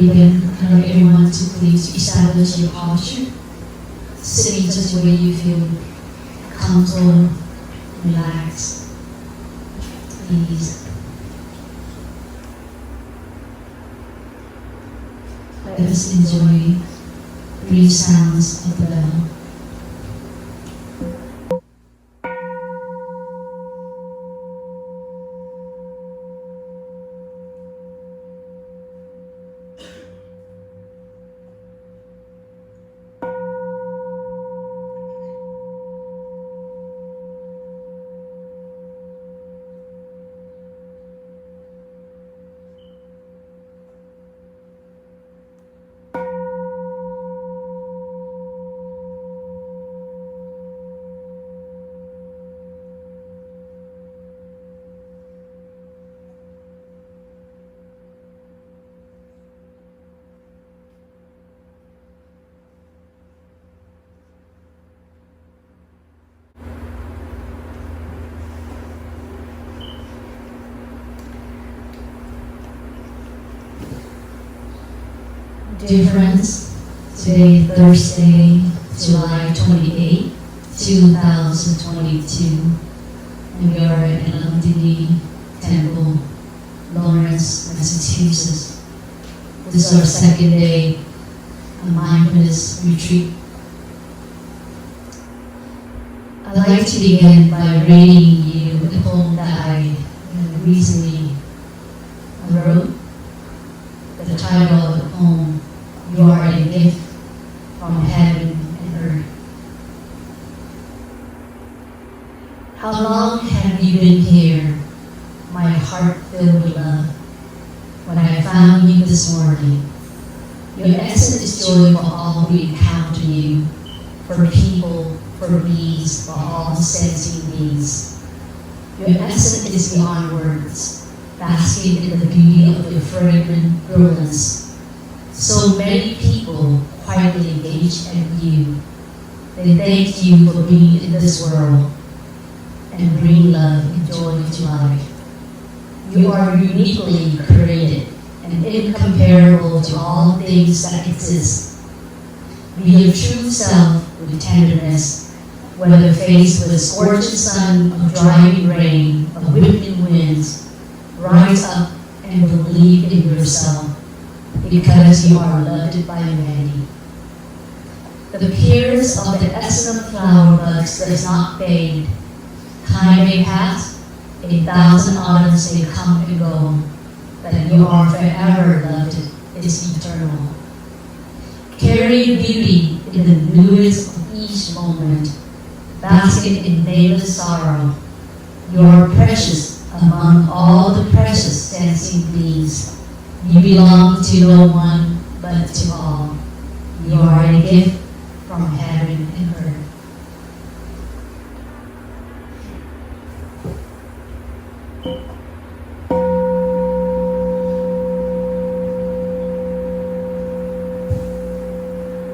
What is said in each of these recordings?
begin, I'd like everyone to please establish your posture, sitting just where you feel comfortable, relaxed, ease. Let us enjoy brief sounds of the bell. Dear friends, today Thursday, July 28, 2022, and we are at Landini Temple, Lawrence, Massachusetts. This is our second day of mindfulness retreat. I'd like to begin by reading you a poem that I recently wrote. The title of the poem, "You Are a Gift from Heaven and Earth." How long have you been here, my heart filled with love? When I found you this morning, your essence is joy for all who encounter you, for people, for bees, for all sensing beings. Your essence is beyond words, basking in the beauty of your fragrant brilliance. So many people quietly engage at you. They thank you for being in this world and bring love and joy to life. You are uniquely created and incomparable to all things that exist. Be your true self with tenderness, whether faced with a scorching sun, of driving rain, of whipping winds. Rise up and believe in yourself, because you are loved by many. The appearance of the essence of flower buds does not fade. Time may pass, 1,000 autumns may come and go, but you are forever loved is eternal. Carry beauty in the newest of each moment, basking in nameless sorrow. You are precious among all the precious sensing beings. You belong to no one but to all. You are a gift from heaven and earth.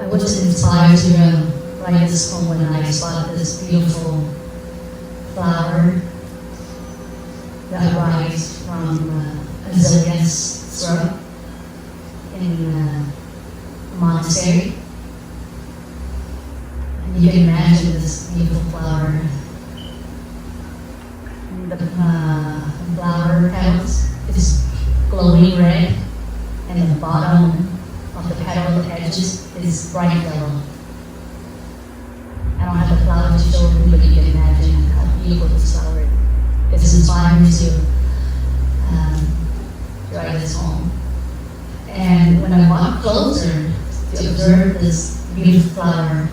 I was inspired to write this poem when I saw this beautiful flower that arises from a Zen's throat in a monastery. And you can imagine this beautiful flower. The flower petals is glowing red, and the bottom of the petal edges is bright yellow. I don't have the flower to show you, but you can imagine how beautiful this flower is. It's inspiring to write this poem. And when I walked closer to observe this beautiful flower,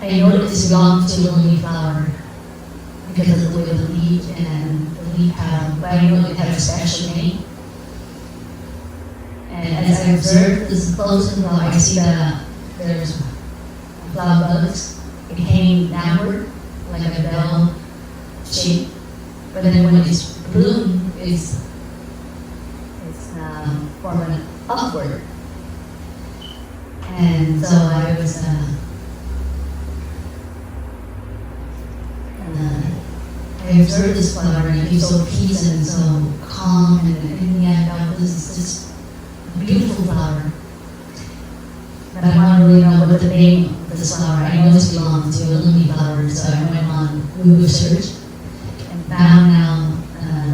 I noticed it belonged to a lily flower because of the way the leaf and the leaf have, but I know it had a special name. And as I observed this close and I see that there's flower buds. It hang downward like a bell shape. But then when it's bloom, it's forming upward. And so I was I observed this flower and it was so peace and so calm, and in the end I felt this a beautiful flower. But I want to really know what the name of this flower. I know this belongs to a lily flower, so I went on Google search and found now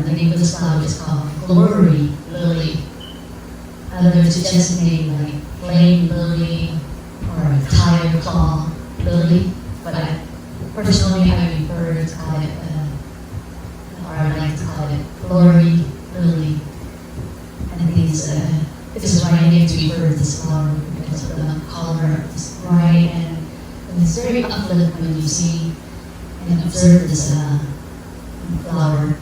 the name of this flower is called Glory Lily. Others just name like plain lily or tiger claw lily, but personally I prefer to call it, or I like to call it Glory Lily. And I think it's the right name to refer to this flower because of the color is bright and it's very uplifting when you see and observe this flower.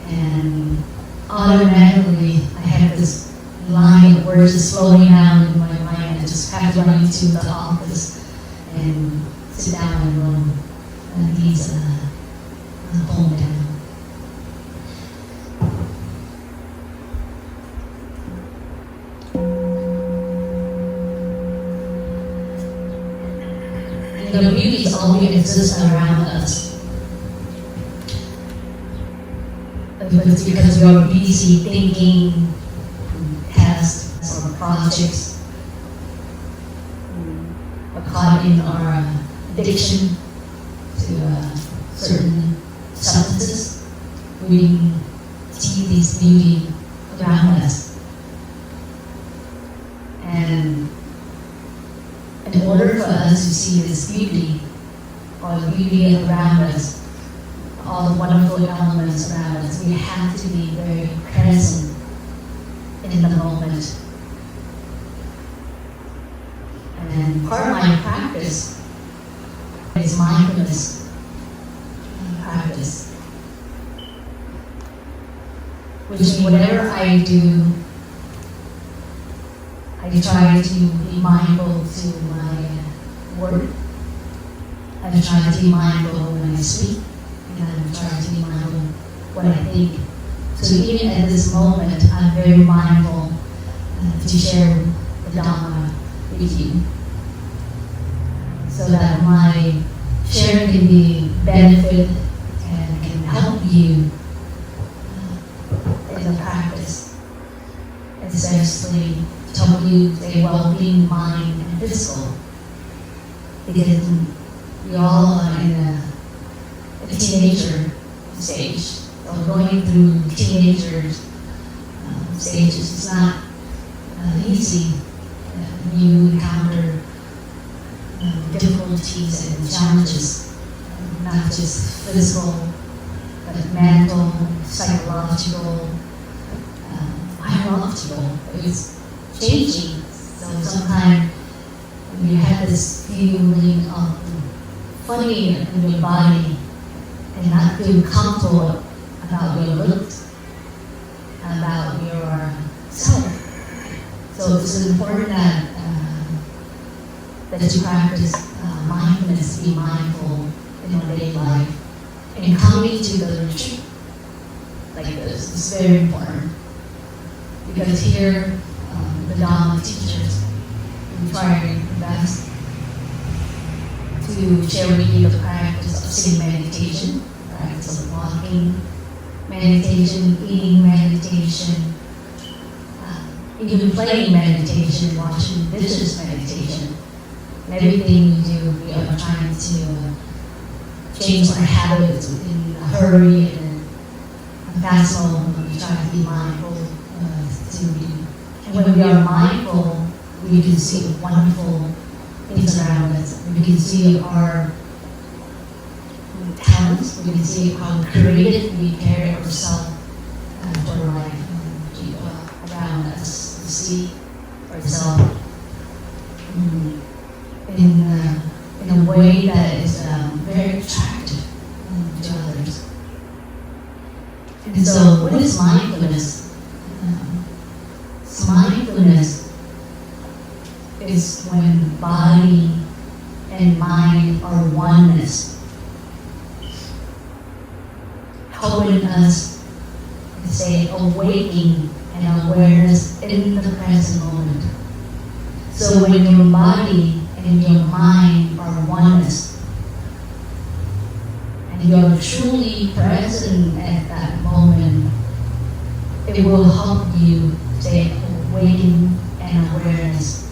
And automatically I have this line of words just flowing out in my mind. I just have to run into the office and sit down in a room. And he's home down. The beauty always exists around us. But it's because we are busy thinking tasks or projects, or caught in our addiction to certain substances, we see this beauty around us. And in order for us to see this beauty, or the beauty around us, all the wonderful elements around us, we have to be very present in the moment. And part of my practice is mindfulness practice, which means whatever I do, I try to be mindful to my word. I try to be mindful when I speak, and I try to be mindful what I think. So even at this moment, I'm very mindful to share the Dharma with you, so that my sharing can be benefit and can help you in the practice, especially to help you stay well-being, mind, and physical. Because we all are in a teenager stage. So going through teenagers stages is not easy. You encounter difficulties and challenges, not just physical, but mental, psychological, biological. It's changing. So sometimes you have this feeling of funny in your body and not feel comfortable about your looks, about your self. So it's important that you practice mindfulness, be mindful in your daily life. And coming to the retreat like this is very important. Because here, the Dharma teachers, we try our best to share with you the practice of sitting meditation, practice of walking meditation, eating meditation, even playing meditation, washing dishes meditation. And everything we do, we are trying to change our habits in a hurry and a fast mode. We try to be mindful and when we are mindful, we can see wonderful things around us. We can see our talents. We can see how creative we carry ourselves for life around us. To see ourselves in a way that is very attractive to others. And so, what is mindfulness? Mindfulness is when body and mind are oneness, helping us to stay awakening and awareness in the present moment. So when your body and your mind are oneness, and you are truly present at that moment, it will help you stay waking and awareness.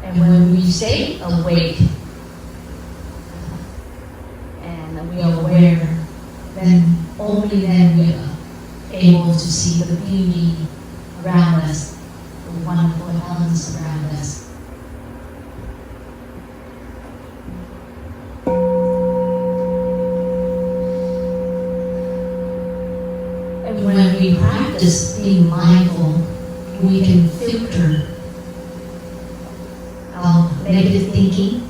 And when we stay awake and we are aware, then only then we are able to see the beauty around us, the wonderful elements around us. And when we practice being mindful, we can filter our negative thinking,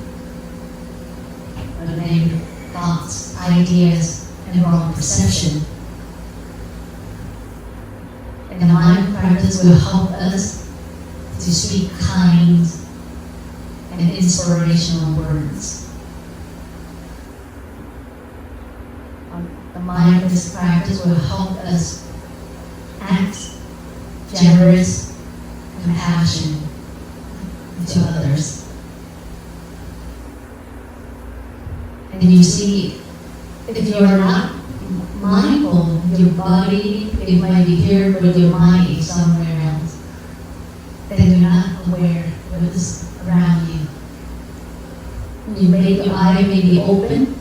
or negative thoughts, ideas, and wrong perception. And the mind practice will help us to speak kind and inspirational words. The mindfulness practice will help us act generous compassion to others. And you see, if you're not mindful, your body, it might be here, but your mind is somewhere else. Then you're not aware of what's around you. You make your eye may be open,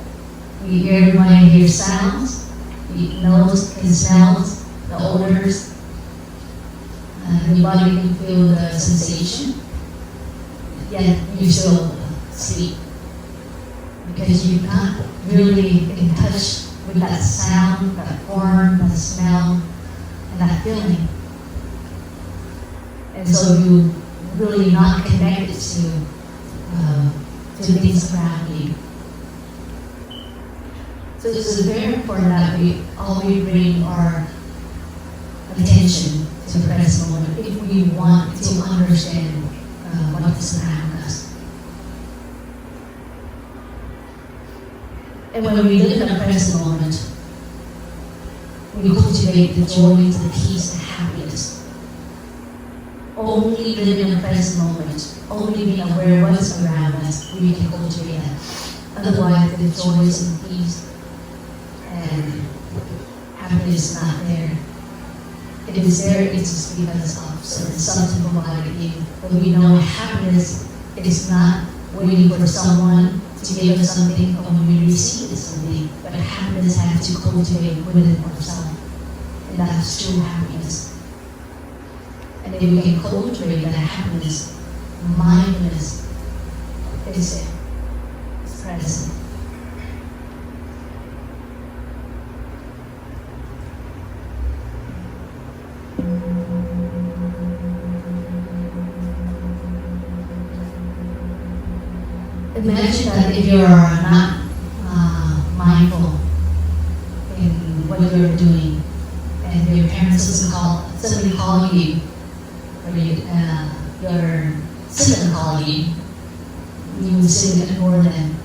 you might hear sounds, your nose can smell the odors, your body can feel the sensation, yet you still sleep. Because you're not really in touch with that sound, that form, that smell, and that feeling. And so you really not connected to things around you. So it's very important that we always bring our attention to the present moment if we want to understand what is around us. And when we live in the present moment, we cultivate the joy, the peace, the happiness. Only live in the present moment, only being aware of what's around us, we can cultivate that. Otherwise, the joy and peace and happiness is not there. It is there, it's just because of something provided you. But we know happiness is not waiting for someone to give us something or when we receive something, but happiness has to cultivate within ourselves. And that's true happiness. And if we can cultivate that happiness, mindfulness is there. It's present. Imagine that if you're not mindful in what you're doing, and your parents suddenly call you, or your sibling call you, you will sit and ignore them.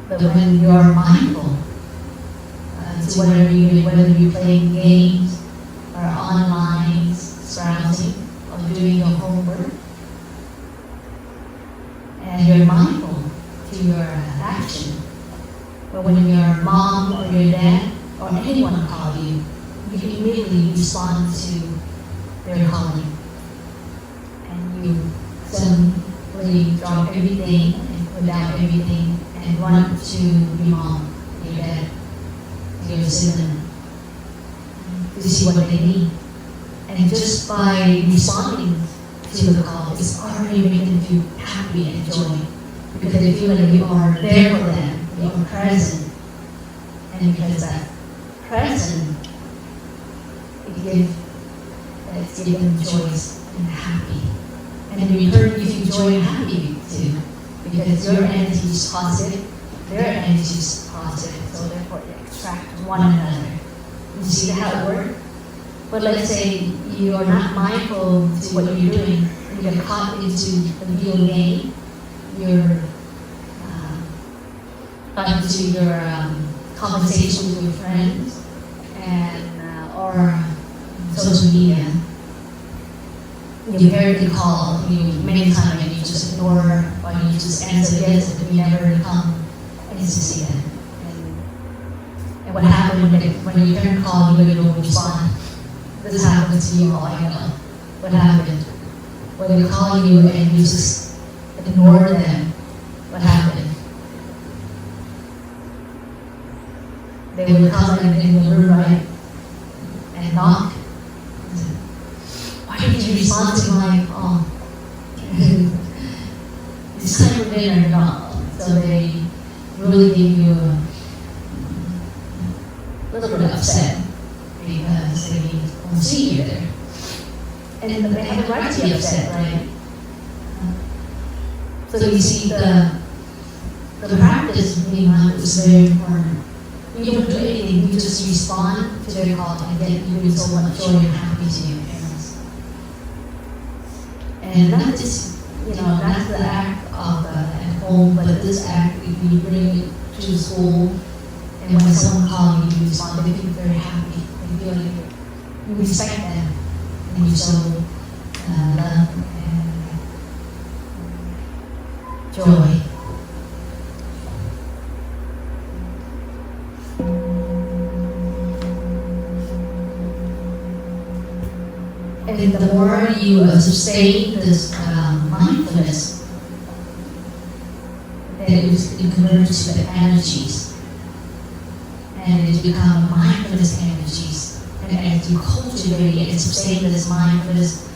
But when you're mindful to whatever you do, whether you're playing games or online, browsing, or doing your homework, and you're mindful to your action. But when your mom or your dad or anyone call you, you can immediately respond to their calling. And you suddenly drop everything and put down everything and run to your mom, your dad, your sibling to see what they need. And just by responding to the call, it's already making them feel happy and joy. Because they feel like you are there for them, you are present. And because that present, it gives them joy and happy. And in return, you feel joy and happy too. Because your energy is positive, their energy is positive. So therefore, they attract one another. You see how it works? But let's say you are not mindful to what you're doing, you get caught into the video game, you're into your conversation with your friends, and or social media. Your parent can call you many times and you just ignore, or you just answer yes and you never come and to see them. And what happened when your parent called, you don't respond. happens to you all, I know what happened. When they call you and you just ignore them, what happened? They would come in the room, right, and knock. And say, why didn't you respond to my call? It's time for dinner, not. So they really give you a little bit upset because they don't see you there. And they have a right to be upset, right? So you see the practice of being mindful is very important. You don't do anything, you just respond to their call and get you bring so much joy and happy to your parents. And that is, that's the act of at home, but this act, if you bring it to school, and when someone calls you respond, they feel very happy. They feel like you respect them, and you show love and joy. And the more you sustain this mindfulness, then it converts to energies. And it becomes mindfulness energies. And as you cultivate and sustain this mindfulness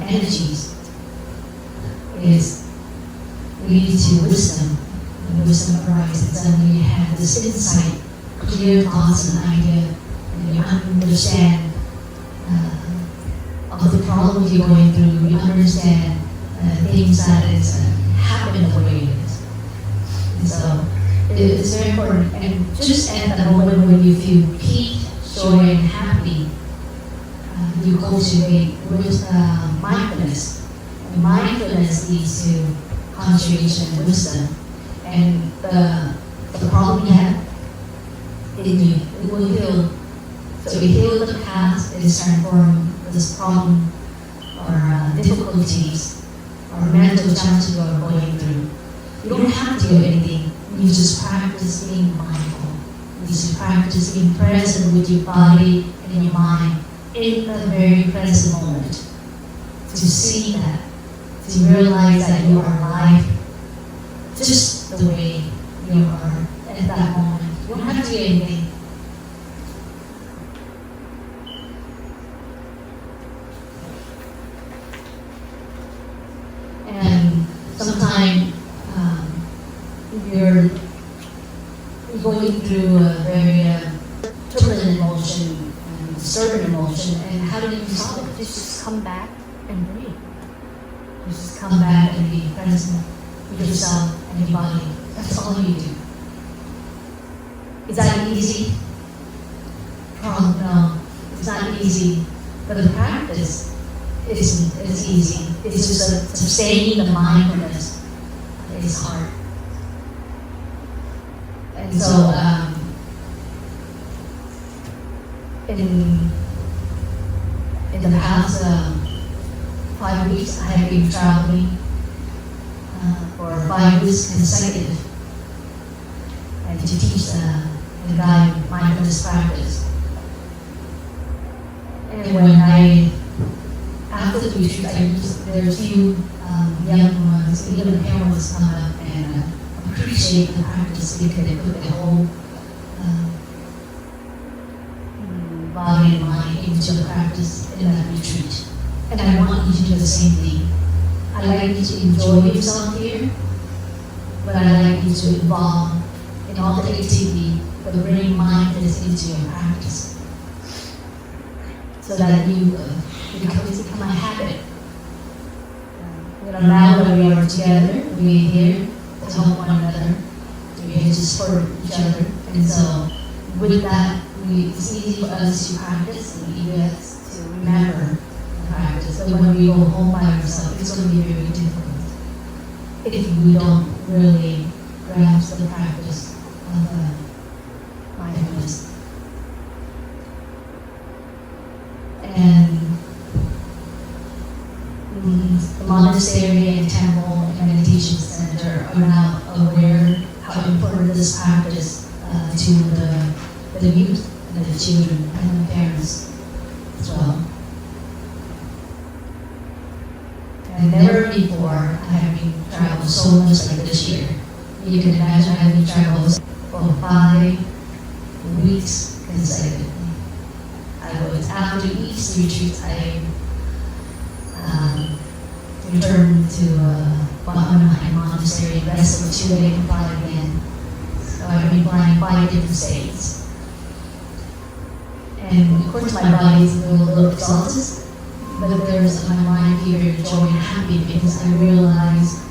energies, it leads to wisdom. And wisdom arises. And when you have this insight, clear thoughts and idea, and you understand of the problems you're going through, you understand things that is happen the way it is. And so it's very important. And just at the moment when you feel peace, joy, and happy, you cultivate with mindfulness. And mindfulness leads to concentration and wisdom. And the problem you have in you, it will heal. So we heal the past, it is transformed this problem or difficulties or mental challenges you are going through. You don't have to do anything. You just practice being mindful. You just practice being present with your body and your mind in the very present moment. To see that, to realize that you are alive just the way you are at that moment. You don't have to do anything. And sometimes you're going through a very turbulent emotion and disturbing emotion, and how do you solve it? Just come back and breathe. Just come back and be present with yourself and your body. That's all you do. Is that easy? No, it's not easy. But the practice it's easy. It's just sustaining the mindfulness is hard. And so, in the past 5 weeks, I have been traveling for 5 weeks consecutive, and to teach and guide mindfulness practice. And when after the retreat, there are a few young ones, even parents come up and appreciate the practice because they put their whole body and mind into the practice in that retreat. And I want you to do the same thing. I like you to enjoy yourself here, but I like you to involve in all the activity, but bring mindfulness into your practice, so that you become a habit. Now that we are together, we are here to help one another, we are here to support each other, and so with that, it's easy for us to practice and easy for us to remember the practice. But when we go home by ourselves, it's going to be very difficult if we don't really grasp the practice of mindfulness. And the monastery and temple and meditation center are now aware how important this practice to the youth and the children and the parents as well. never before having traveled so much like this year. You can imagine having traveled for 5 weeks consecutively. I was after each retreat, I returned to Bahamahai Monastery, rest for 2 days and fly again. So I've been flying 5 different states. And of course my body is a little exhausted, but there's my mind here joy and happy because I realize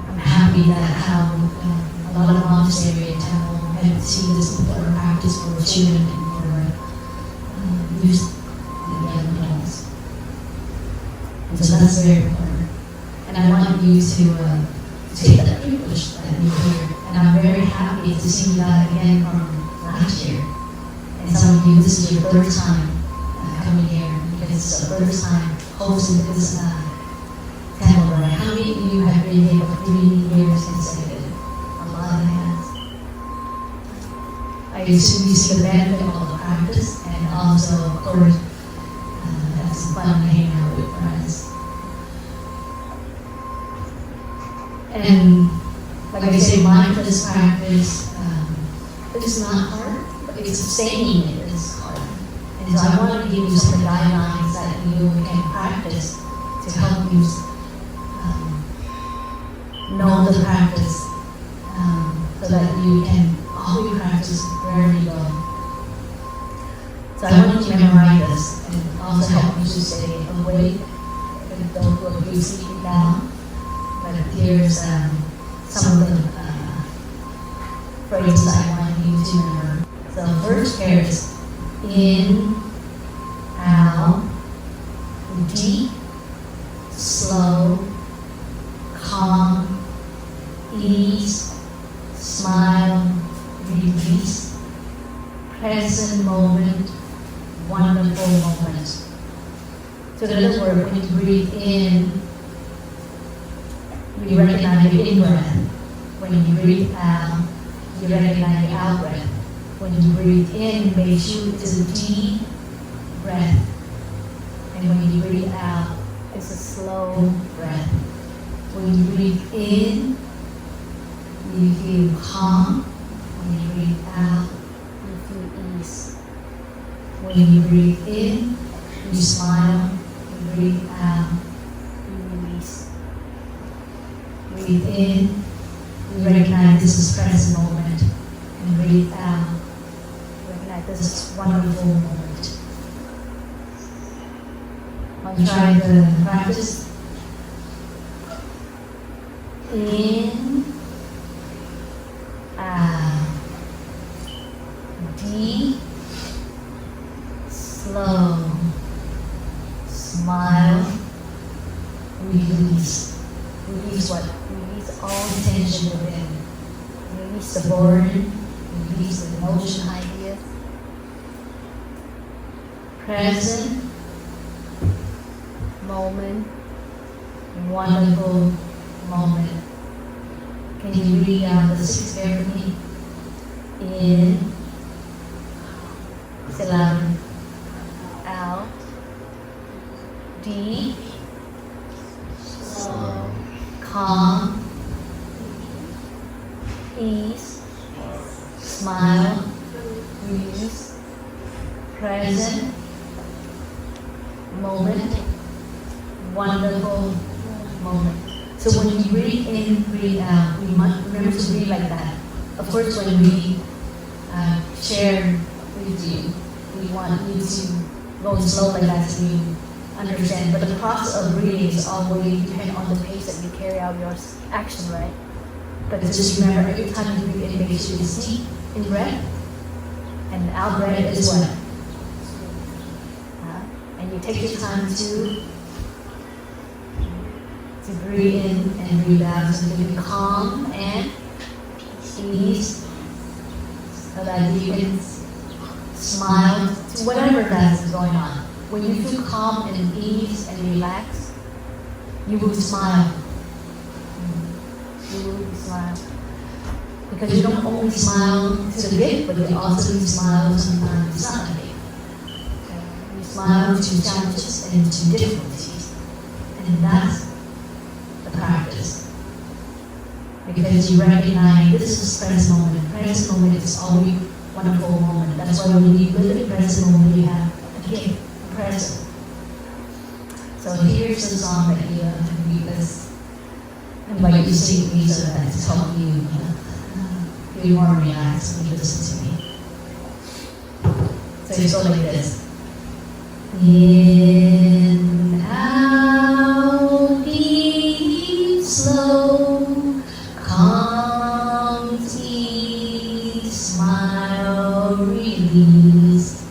I'm happy that how a lot of monastery and temple have seen this important practice for children and for youth and young adults. And so that's very important. And I want you to take that privilege that you're here. And I'm very happy to see that again from last year. And some of you, this is your 3rd time coming here because it's the 3rd time hosting this temple, right? How many of you have been here for 3 years consecutive? A lot of hands. I assume you see the benefit of the practice, and also, of course, have some fun hanging out with friends. And like I say, mindfulness practice is not hard, but it's sustaining it is hard. And so I want to give you some guidelines that you can practice to help you know the practice so that you can always practice wherever you go. So I want you to memorize this and also help you to stay awake and don't go to sleep down. But here's some of the phrases I want you to remember. So first here is in, out, deep, slow, calm, ease, smile, release, present moment, wonderful moment. So in other words, when you breathe in, you recognize your in-breath. When you breathe out, you recognize your out-breath. When you breathe in, make sure it's a deep breath. And when you breathe out, it's a slow breath. When you breathe in, you feel calm. When you breathe out, you feel ease. When you breathe in, you smile. When you breathe out, you release. Breathe in, you recognize this is present moment. And breathe out, recognize this is wonderful moment. I'll try the practice. In, out, deep, slow, smile, release. Release what? Release all the tension within. Release the burden, release the emotion idea. Present moment, wonderful moment. Can you read out the 6 bear with me? In, say loud, out, deep, slow, calm, ease, smile, release, present, moment, wonderful moment. So when you breathe in, breathe out, we must remember to breathe like that. Of course, when we share with you, we want you to go slow like that so you understand. But the process of breathing is always depend on the pace that you carry out your action, right? But just remember, every time you breathe in, make sure it's deep in breath, and out breath is what? And you take your time to breathe in and breathe out, so you can calm and ease, so that you can smile to whatever that is going on. When you feel calm and ease and relax, you will smile. You will smile. Because you don't only smile to the gift, but you also smile sometimes it's not a gift. You smile to challenges and to difficulties. And that's the practice. Because you recognize this is present moment. Present moment is always wonderful moment. That's why when you live in present moment, you have a gift, a present. So here's a song that you can read this. Invite you to sing me so that it's help you feel more relaxed when you listen to me. So you go like this. In, out, deep, slow, calm, ease, smile, release,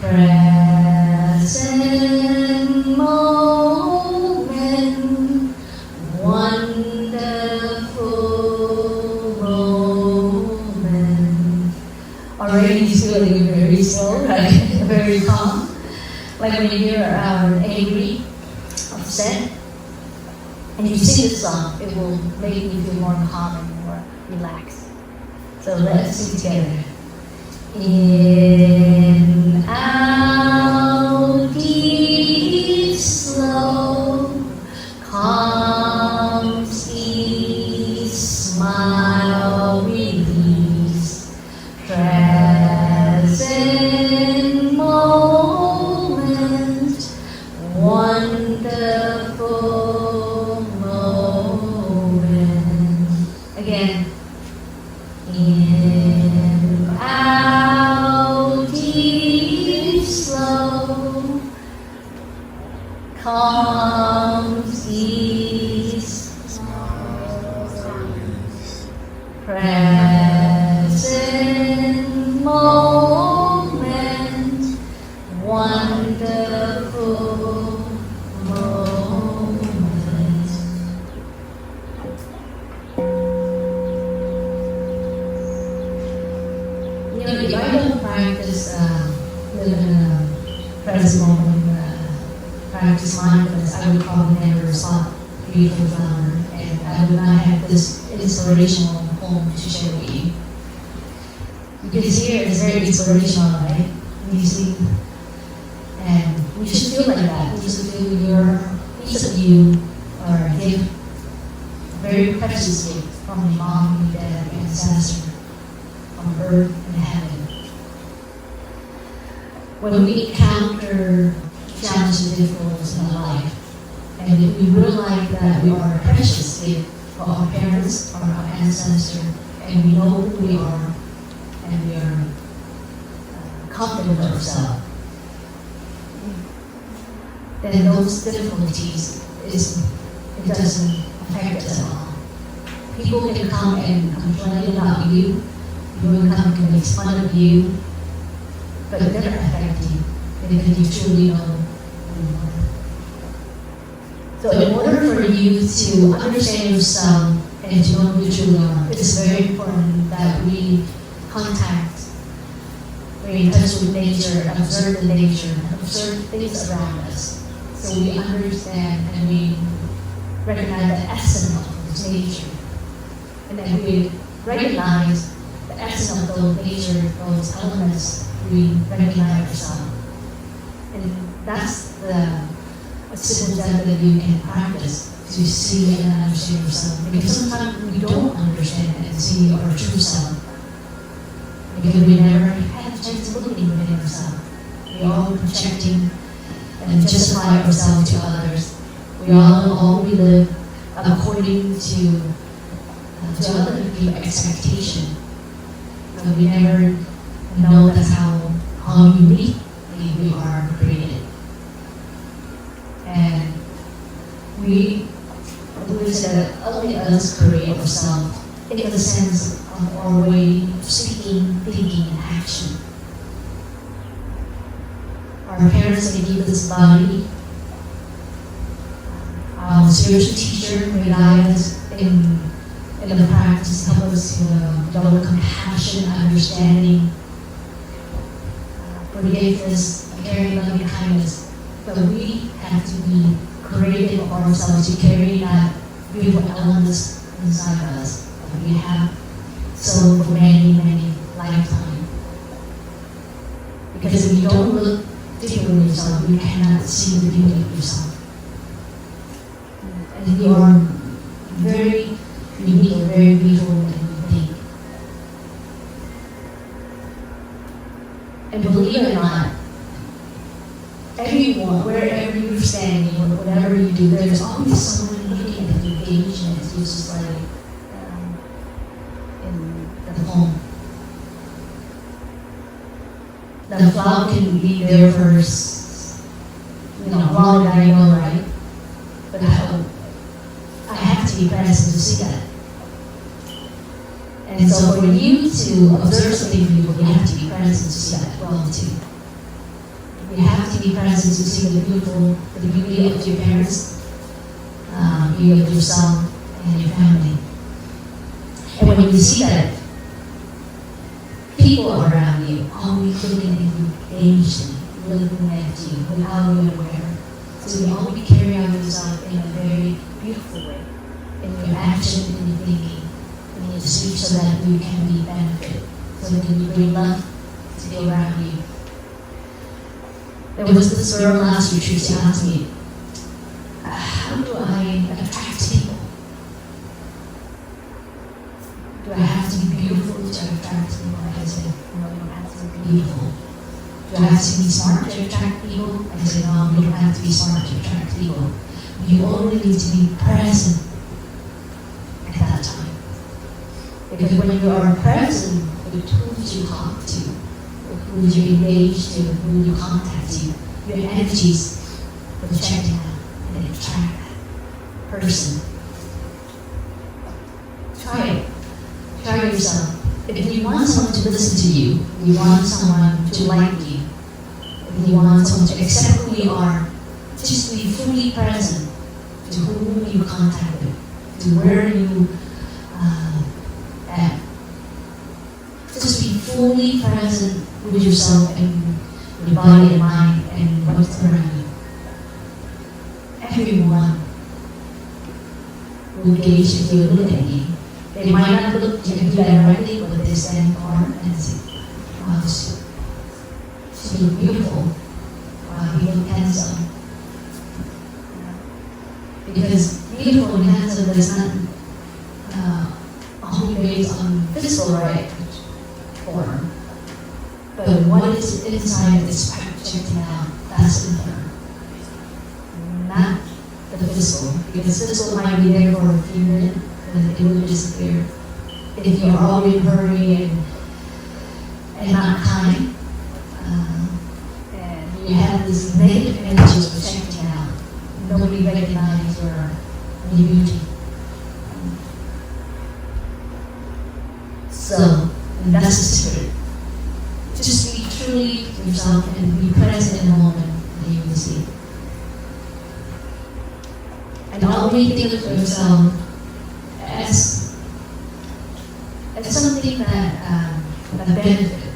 present moment, wonderful moment. Already he's feeling very slow, right? Very calm. Like when you're angry, upset, and you sing this song, it will make you feel more calm and more relaxed. So let's sing together. In, out, deep, slow, calm, ease, smile, release, present moment, wonderful moment. Again. In, out, deep, slow, calm, ease, present moment, wonderful moment. You know, if I don't practice living in a present moment, practice mindfulness, I would probably never spot beautiful flower, and I would not have this inspirational poem to share with you. Because here it's very inspirational, right? Music, and we should feel like that. We should feel each of you are a gift, a very precious gift from your mom, your dad, your ancestor, from earth and heaven. When we encounter challenges and difficulties in our life, and if we realize that we are a precious gift for our parents or our ancestors, and we know who we are, and we are confident in ourselves, then those difficulties, it doesn't affect us at all. People can come and complain about you, people can come and make fun of you, but it never affects you because you truly know who you are. So in order for you to understand yourself and to know who you truly are, it's very important that we contact, we're in touch with nature, observe the nature, observe things around us. So we understand and we recognize the essence of this nature. And then we recognize the essence of those nature, those elements, we recognize ourselves. And that's a simple step that you can practice to see and understand yourself. Because sometimes we don't understand and see our true self. Because we never had a chance to look within ourselves. We all projecting and justify ourselves to others. We all we live according to other people's expectation. But we never know that's how uniquely we are created. And we say that only us create ourselves in the sense of our way of speaking, thinking, and action. Our parents, they give us body. Our spiritual teacher may guide us in the practice, help us to develop compassion, understanding, forgiveness, caring, loving kindness. But we have to be creative of ourselves to carry that beautiful elements inside us that we have sown for many, many lifetimes. Because if we don't look different with yourself, you cannot see the beauty of yourself. And you are very unique, very beautiful, and unique. And believe it or not, everyone, wherever you're standing, or whatever you do, there's always someone looking at you, engaged, and it's just like in the home. The flower can be there for, long I know, right? But I have to be present to see that. And so for you to observe something beautiful, you have to be present to see that well too. You have to be present to see the beauty of your parents, beauty of yourself, and your family. And when you see that, people around you always looking at you, engaged, looking at you without you aware. So you always carry out yourself in a very beautiful way, in your action, in your thinking, in your speech, so that you can be benefited, so that you bring love to be around you. There was this girl last retreat, she asked me, how do I attract people? Do I have to be beautiful to attract people? I said, no, you don't have to be beautiful. Do I have to be smart to attract people? I said, no, you don't have to be smart to attract people. You only need to be present at that time. Because when you are present with who you talk to, who you engage to, who you contact to, your energies will check out and attract that person. Try it. Try yourself. If you want someone to listen to you, you want someone to like you, if you want someone to accept who you are, just be fully present to whom you contact with, to where you at. Just be fully present with yourself and your body and mind and what's around you. Everyone will engage if you look at you. They might not look at you directly, but they stand apart and say, wow, she's really beautiful. Wow, you look handsome. Because beautiful and handsome is not only based on physical form, but what is inside is projecting out. That's important. Not the physical, because physical might be there for a few minutes, and it will disappear. If you're always in a hurry and not kind, and you have this negative energy projecting out, nobody recognizes your beauty. So, and that's the secret. Just be truly yourself and be present in the moment, and you will see. And always think of yourself as something that benefit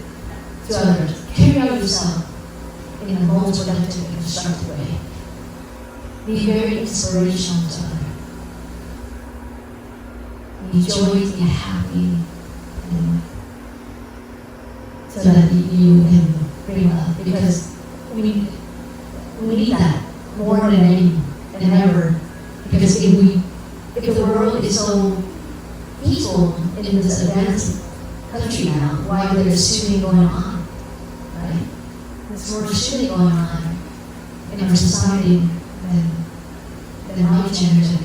to others. Carry out yourself in a most productive and constructive way. Be very inspirational to others. Be joyous, be happy, and so that you can bring love. Because we need that more than ever. Because if the world is so peaceful in this advanced country now, why there's shooting going on, right? There's more shooting going on in our society than my generation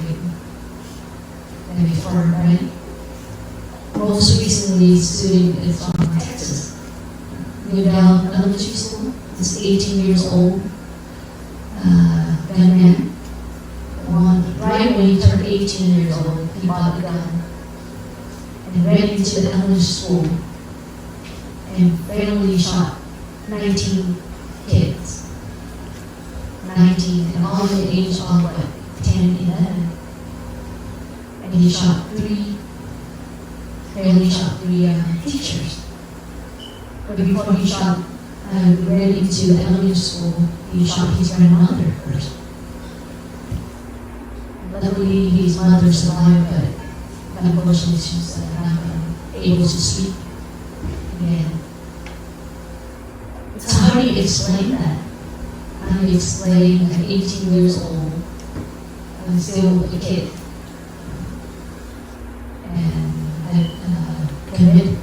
than before, right? Most recently, student is from Texas. Down elementary school, this 18 years old young man. Right when he turned 18 years old, he bought a gun and ran into the elementary school and fatally shot 19 kids. 19, and all of the age of 10, 11. And he fatally shot three teachers. But before he shot, ran into the elementary school, he shot his grandmother first. Luckily, his mother survived, but unfortunately, she's not able to speak again. So how do you explain that? How do you explain at 18 years old, I'm still a kid, and I commit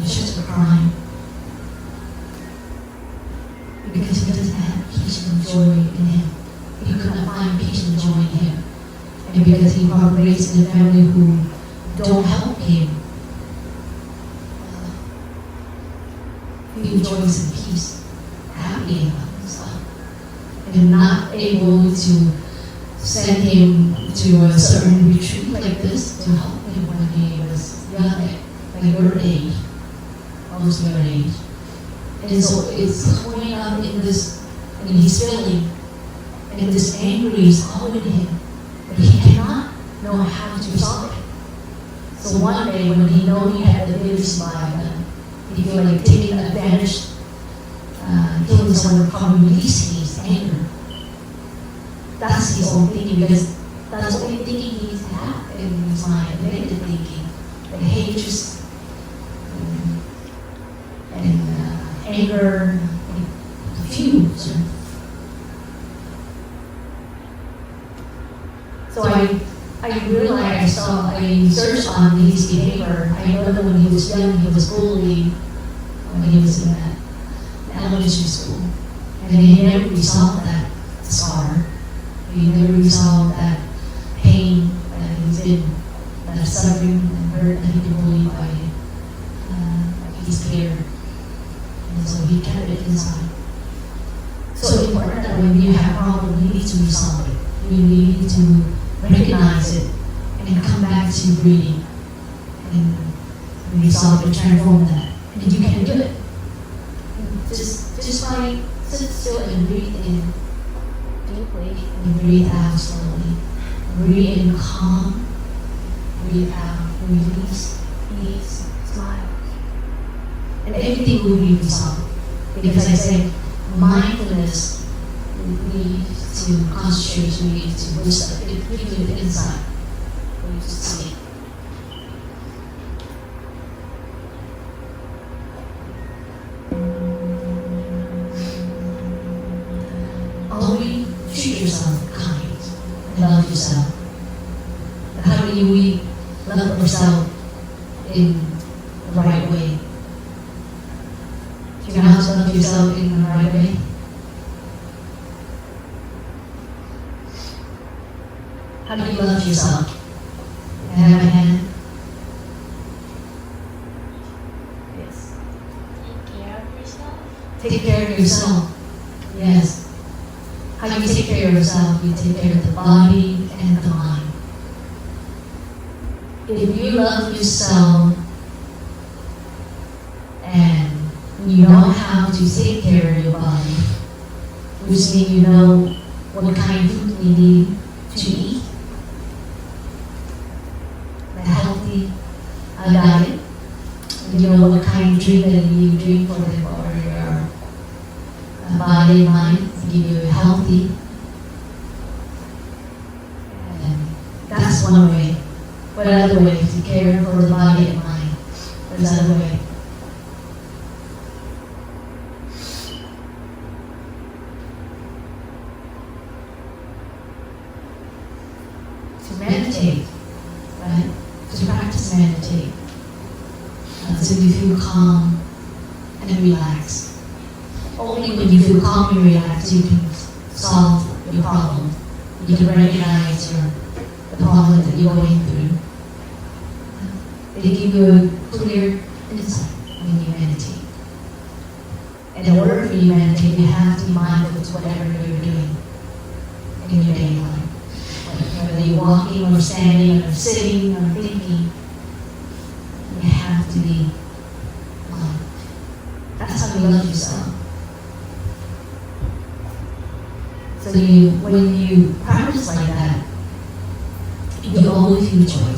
such a crime because he doesn't have peace and joy in him. He could not find peace and joy in him. And because he was raised in a family who don't help him feel joy and peace, happy about himself, and not able to send him to a certain retreat like this to help him when he was young, like your age, almost your age. And so it's growing up in this, and he's feeling, and this anger is all in him, but he cannot know how to resolve it. So one day when he know he had the ability smile, he feel like taking advantage, killing someone from releasing his anger. That's his own thinking, because that's the only thinking he needs to have in his mind, negative thinking, the hatred and anger, confusion. So I realized, I searched on his behavior. I know that when he was young, he was bullied when he was in elementary school. And he never resolved that scar. He never resolved that pain that he's in, that suffering and hurt that he's bullied by his peer. And so he kept it inside. So important that when you have a problem, you need to resolve it. You need to recognize it and come back to breathing and resolve it, transform that. And you can do it. Just by sit still and breathe in deeply and breathe out slowly. Breathe in calm, breathe out, release, ease, smile. And everything will be resolved. Because I say mindfulness leads to concentration, leads to wisdom. It gives you the insight for you to see. Always treat yourself kind and love yourself. But how do we love ourselves in the right way? Do you know how to love yourself in the right way? How do you love yourself? Can I have a hand? Yes. Take care of yourself? Take care of yourself. Yes. How do you take care of yourself? You take care of the body and the mind. If you love yourself and you know how to take care of your body, which means you know what kind of food you need to eat, a healthy diet, you know what kind of drink that you drink for your body and mind to give you healthy. And that's one way. What another way to care for the body and mind? There's another way. To meditate, right? To practice meditate. So you feel calm and relaxed. Only when you feel calm and relaxed, you can solve your problem. You can recognize the problem that you're going through. They give you a clear insight when you meditate. And in order for you to meditate, you have to be mindful of whatever you're doing in your daily life. Whether you're walking or standing or sitting or thinking, you have to be mindful. That's how you love yourself. So when you practice like that, you always feel joy.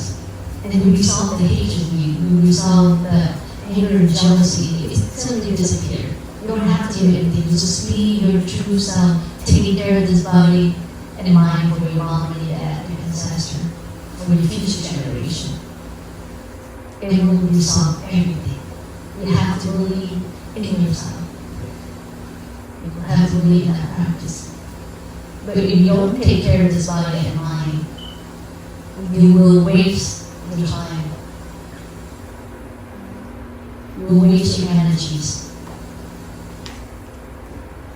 And then you resolve the hatred in you resolve the anger and jealousy, it suddenly disappears. You don't have to do anything, you just be your true self, taking care of this body and mind for your mom and your dad, your ancestor, for your future generation. It will resolve everything. You have to believe in yourself. You have to live that practice. But if you don't take care of this body and mind, you will waste your time. You will waste your energies.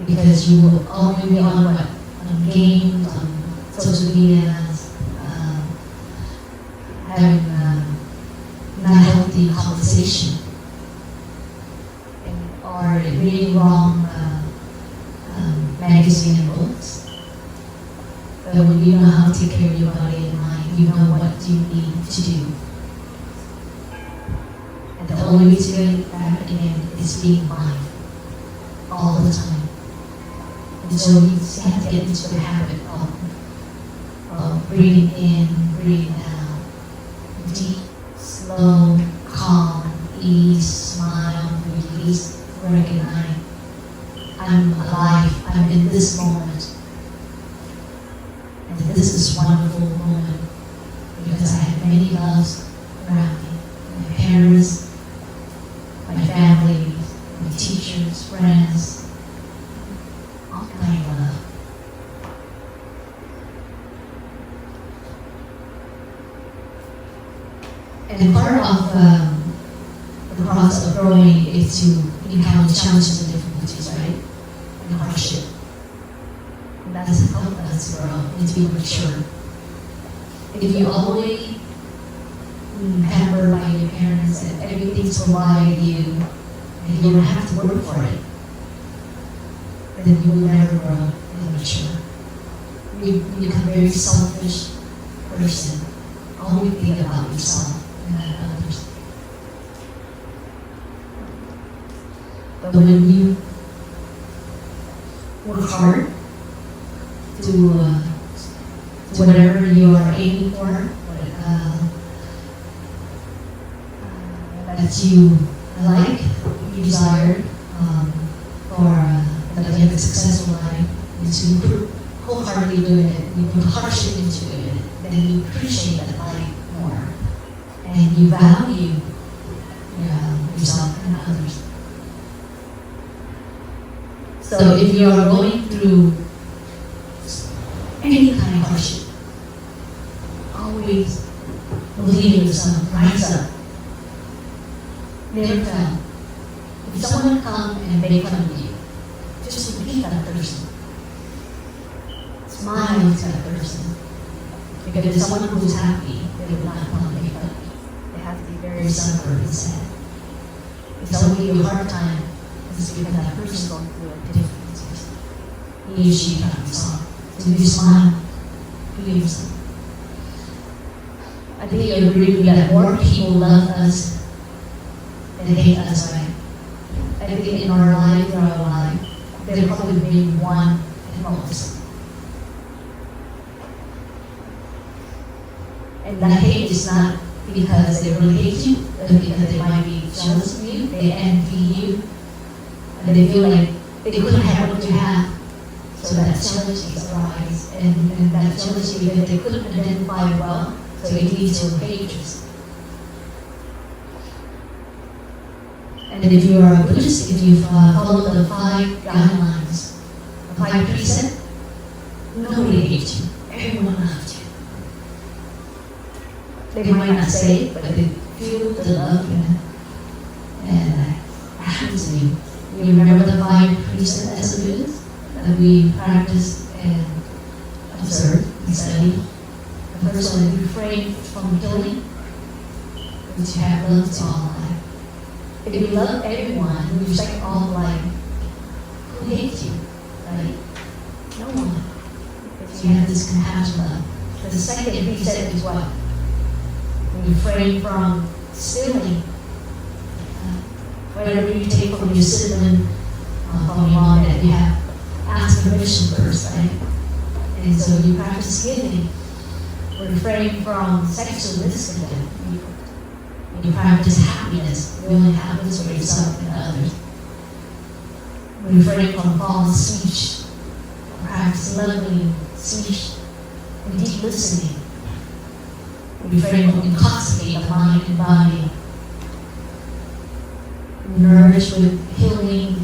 Because you will only be on what? On games, on social media, having not healthy conversation, or reading wrong magazine and books. But when you know how to take care of your body and mind, you know what you need to do. And the only way to get it back again is being mindful all the time. And so you just have to get into the habit of breathing in, breathing out. Deep, slow, calm, ease, smile, release, recognize. I'm alive, I'm in this moment. And this is a wonderful moment because I have many loves around me. My parents, my family, my teachers, friends, all kind of love. And part of the process of growing is to encounter challenges and difficulties, right? And hardship. And that's help us grow and to be mature. If you always pampered by your parents and everything's provided you, and you don't have to work for it, then you will never grow and mature. You become a very selfish person. Always think about yourself and not others. But when you work hard to whatever you are aiming for, that you like, you desire for that you have a successful life, and to put wholeheartedly doing it, you put hardship into it, then you appreciate that life more, and you value yourself and others. So if you are going through any kind of hardship, always believe in yourself, rise up. Never fail. If someone comes and make fun of you, just forgive that person. Smile to that person. Because if someone who's happy, they will not want to make fun of you. They have to be very sunburned and sad. If someone gives you a hard time, it's because that person is going through a difficulties. He or she can't resolve. So you smile, forgive yourself. I think you agree with me that more people love us than hate us, right? I think in our life, there probably be one at most. And that hate is not because they really hate you, but because they might be jealous of you, they envy you, and they feel like they couldn't have what you have. So that jealousy arises, and that jealousy that they couldn't identify well, so it leads to hatred. And if you are a Buddhist, if you follow the 5 guidelines, the 5 precepts, nobody hates you. Everyone loves you. They might not say it, but they feel the love, and that happens to you. You remember the 5 precepts as a Buddhist that we practice and observe and study. The first one is refrain from killing, which you have love to all life. If you love everyone, you respect all life, who hates you, right? No one. Because you have this compassion love. But the second precept is what? Refrain from stealing. Whatever you take from your sibling, from your mom, that you have ask permission first, right? And so you practice giving. Refrain from sexual misconduct. You practice happiness, willing happiness for yourself and others. Refrain from false speech. Practice loving speech and deep listening. Refrain from intoxicating the mind and body. Nourish with healing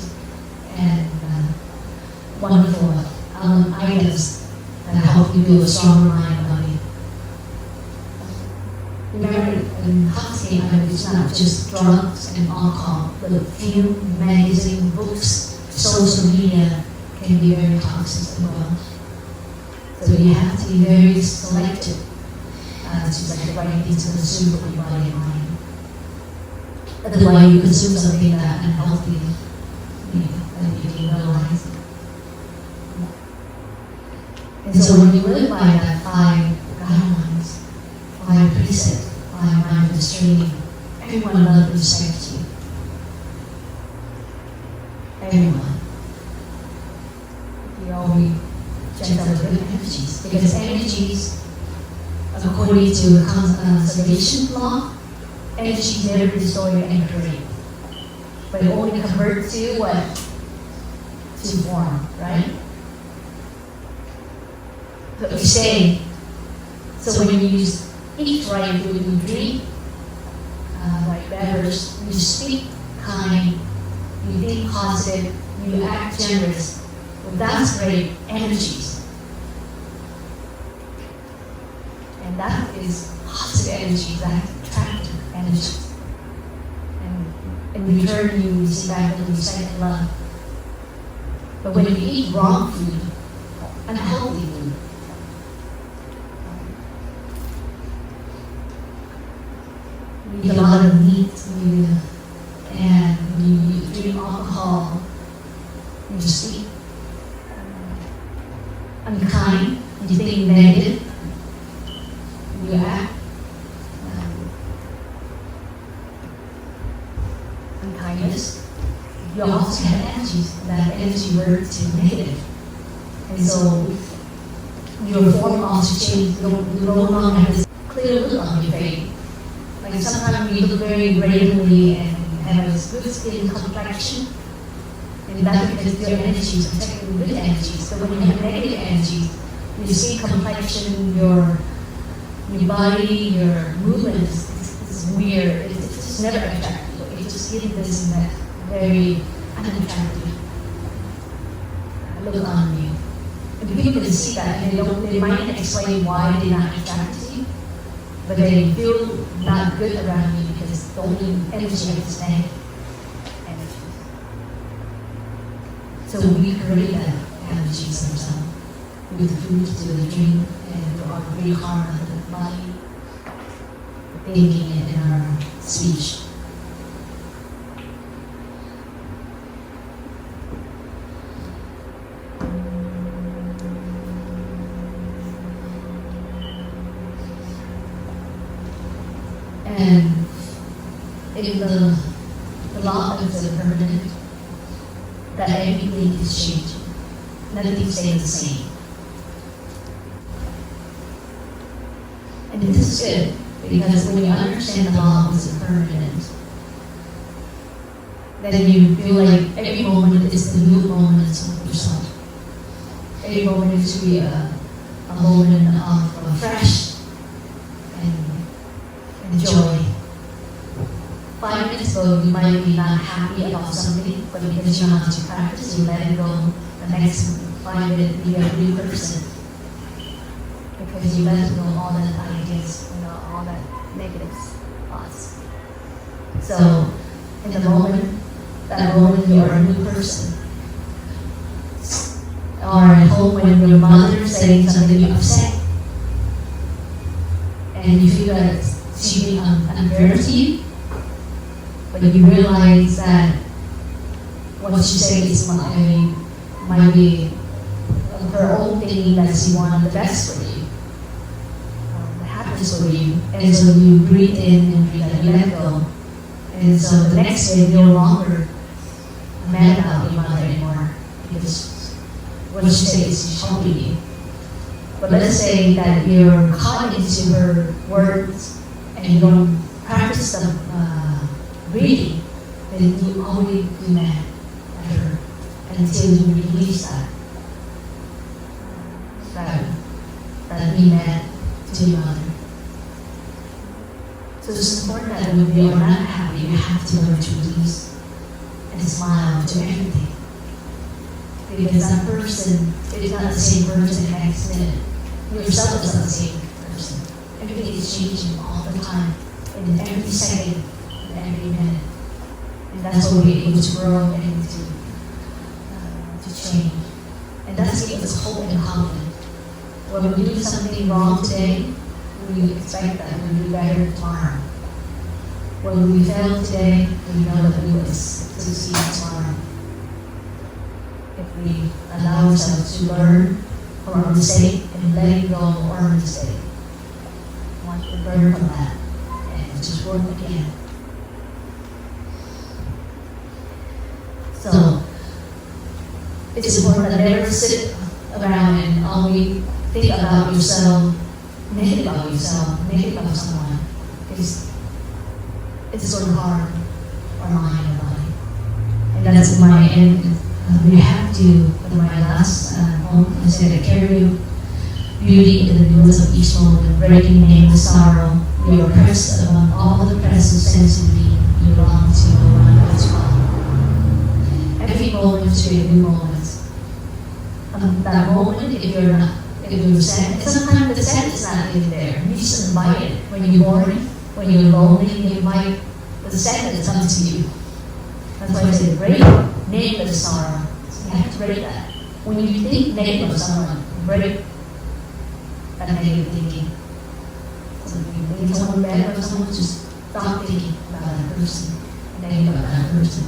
and wonderful items that help you build a stronger mind and body. Remember, in basking, it's not just drugs and alcohol, but film, magazine, books, social media can be very toxic as well. So you have to be very selective to like the right things to consume for your body and mind. Otherwise, you consume something that unhealthy, that you can realize. And so when you live by that 5 guidelines, 5 precepts, 5 mindfulness training, everyone loves and respects you. Everyone. You always gentle with good energies. Because energies, according to the conservation law, energy never destroy and create. But it only converts to what? To form, right? But we say, so when you eat right, when you drink right beverage, you speak kind, you think positive, you act generous, well, that's great energies. And that is positive energy, that's attractive energy. And in return, you receive back the respect and love. But when you eat wrong food, unhealthy food, you eat a lot of meat, and you drink alcohol, you speak unkind, you think negative, you act unkindness, you also have energies, and that energy works to negative. And so your form also changes, you no longer have this clear look on your face. Like sometimes you look very radiantly and have a good skin complexion, and that's because your energies are technically good energies. So when you have negative energies, your skin complexion, your body, your movement is weird. It's just never attractive. It just gives this very unattractive look on you. And people can see that, and they might not explain why they're not attracted to you, but they feel not good around you because the only energy is negative energy. So we create that energy sometimes with the food, with the drink, and with our great karma of the body, thinking it in our speech. And in the law of the permanent, that everything is changing. Nothing stays the same. And this is good, because when you understand the law of the permanent, then you feel like every moment is the new moment of yourself. Every moment is to be a moment of fresh and joy. 5 minutes ago, you might be not happy about something, but because you know how to practice, you let it go. The next 5 minutes, be a new person. Because you let go all the ideas, all that negative thoughts. So, in the moment, that moment you are a new person. Or at home when your mother is saying something you upset, and you feel that she's being unfair to you, but you realize that what she said is might be her own thinking that she wanted the best for you, the happiness for you, and so you breathe in and breathe out, and let go. And so the next day you're no longer mad about your mother anymore, because what she says is helping you. But let's say that you're caught into her words and you don't practice them breathing, then you always be mad at her until you release that be mad to your mother. So it's important that when you are not happy, you have to learn to release and smile to everything. because that person is not the same person next minute. Yourself is not the same person. Everything is changing all the time, in every second, in every minute. And that's why we're able to grow and to change. And that's gives us hope and confidence. When we do something wrong today, we expect that we'll do better tomorrow. When we fail today, we know that we will succeed tomorrow. If we allow ourselves to learn from our mistake and letting go of our mistake, want to learn from that and just work again. So it's important to never sit around and only think about yourself, negative about yourself, negative about someone. It's sort of hard, our mind and body. And that's my end. We have to, for my last poem, I said, I carry beauty in the nuance of each moment, breaking nameless sorrow. You are pressed among all the present sense in me. You belong to the one as well. Every moment should be a new moment. That moment, if you're sad, sometimes the sad is not even there. You just invite it. When you're boring, when you're lonely, you invite the sadness comes to you. That's why I say break nameless sorrow. So you have to break that. When you think negative of someone, break that negative thinking. So if you think someone bad about someone, just stop thinking about that person, negative about that person.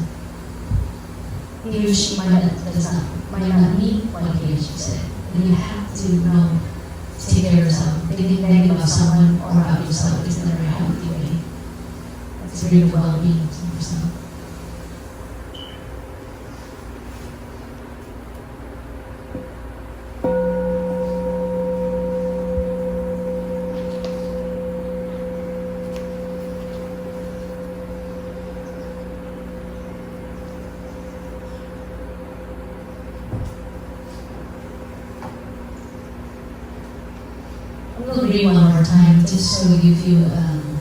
He or she might not mean what he or she said. And you have to know to take care of yourself. Thinking negative about someone or about yourself is never a healthy way. That's really well-being to yourself. I'm going to read one more time just so you feel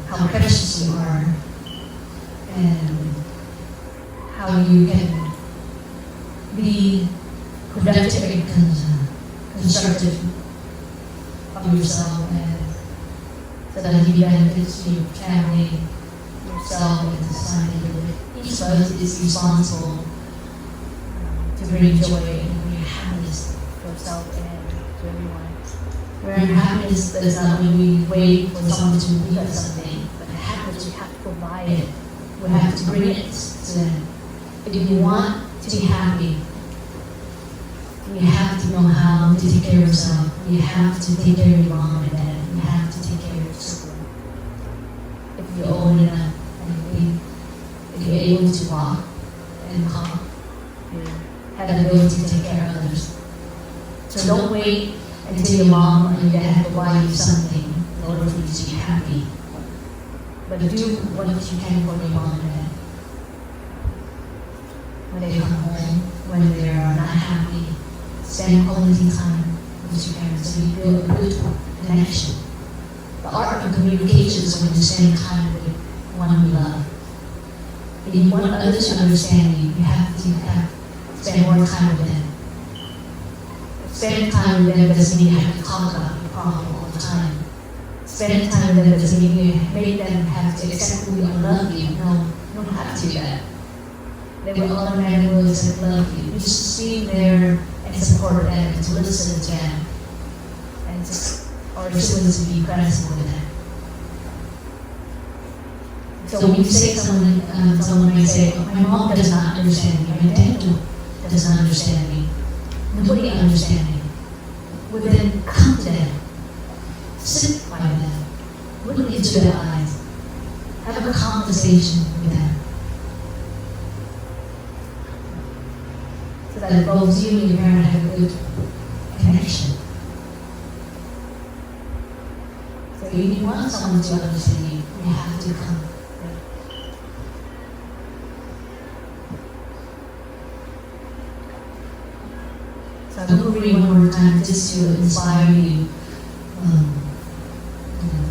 how precious you are and how you can be productive and constructive of yourself, and so that you benefit your family, yourself, and the society. Each of us is responsible to bring joy and bring happiness to yourself and to everyone. Where happiness is not when we wait for someone to give us something, but happiness we have to provide it. We have to bring it to them. If you want to be happy, you have to know how to take care of yourself. You have to take care of your mom and dad. You have to take care of your children. If you're old enough and if you're able to walk and talk, you have the ability to take care of others. So don't wait until your mom and your dad will buy you something in order for you to be happy. But do what you can for your mom and dad. When they come home, when they are not happy, spend quality time with your parents so you build a good connection. The art of communication is when you spend time with one you love. If you want others to understand you, you have to spend more time with them. Spending time with them doesn't mean you have to talk about your problem all the time. Spending time with them doesn't mean you make them have to accept who you are, love you. No, you don't have to do that. They will automatically accept love you. You just be there and support them and to listen to them. And or just to be present with them. So when you say someone might say, oh, my mom does not understand me, my dad does not understand me. Nobody understands me. Well, then come to them. Sit by them. Look into their eyes. Have a conversation with them. So that both you and your parent have a good connection. So if you want someone to understand you, you have to come. So I'm going to read one more time just to inspire you